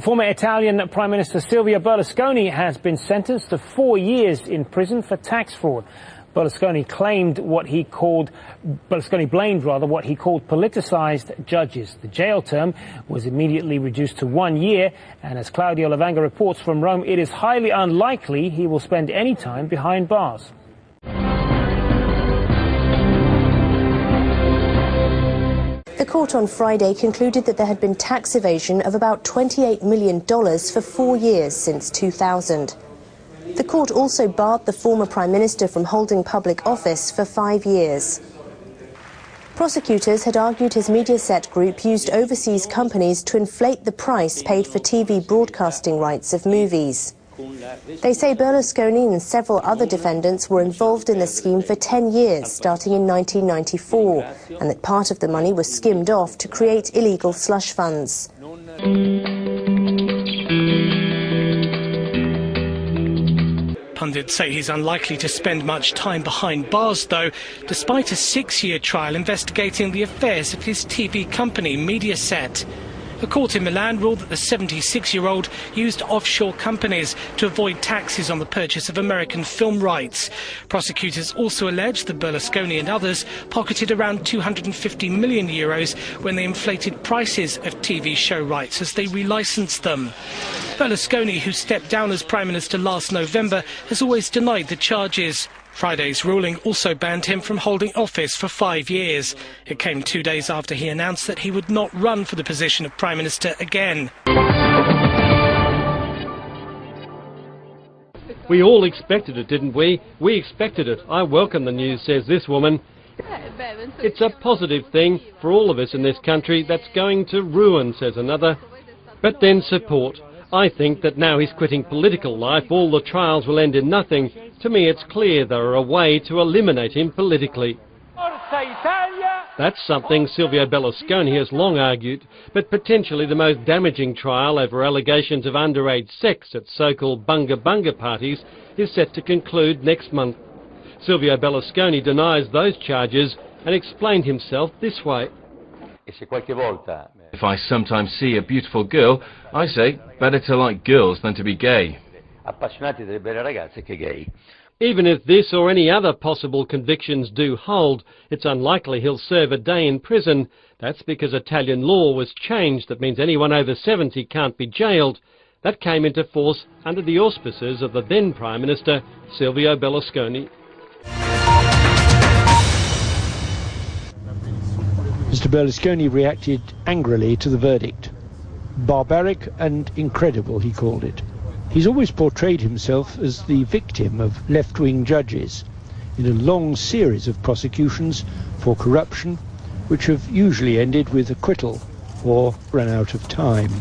Former Italian Prime Minister Silvio Berlusconi has been sentenced to 4 years in prison for tax fraud. Berlusconi blamed what he called politicized judges. The jail term was immediately reduced to 1 year, and as Claudio Lavanga reports from Rome, it is highly unlikely he will spend any time behind bars. The court on Friday concluded that there had been tax evasion of about $28 million for 4 years since 2000. The court also barred the former Prime Minister from holding public office for 5 years. Prosecutors had argued his Mediaset group used overseas companies to inflate the price paid for TV broadcasting rights of movies. They say Berlusconi and several other defendants were involved in the scheme for 10 years, starting in 1994, and that part of the money was skimmed off to create illegal slush funds. Pundits say he's unlikely to spend much time behind bars, though, despite a 6-year trial investigating the affairs of his TV company, Mediaset. A court in Milan ruled that the 76-year-old used offshore companies to avoid taxes on the purchase of American film rights. Prosecutors also alleged that Berlusconi and others pocketed around €250 million when they inflated prices of TV show rights as they relicensed them. Berlusconi, who stepped down as Prime Minister last November, has always denied the charges. Friday's ruling also banned him from holding office for 5 years. It came 2 days after he announced that he would not run for the position of Prime Minister again. We all expected it, didn't we? We expected it. I welcome the news, says this woman. It's a positive thing for all of us in this country that's going to ruin, says another. But then support. I think that now he's quitting political life, all the trials will end in nothing. To me, it's clear there are a way to eliminate him politically. That's something Silvio Berlusconi has long argued, but potentially the most damaging trial over allegations of underage sex at so-called bunga bunga parties is set to conclude next month. Silvio Berlusconi denies those charges and explained himself this way. If I sometimes see a beautiful girl, I say, better to like girls than to be gay. Even if this or any other possible convictions do hold, it's unlikely he'll serve a day in prison. That's because Italian law was changed. That means anyone over 70 can't be jailed. That came into force under the auspices of the then Prime Minister, Silvio Berlusconi. Mr. Berlusconi reacted angrily to the verdict. Barbaric and incredible, he called it. He's always portrayed himself as the victim of left-wing judges in a long series of prosecutions for corruption, which have usually ended with acquittal or run out of time.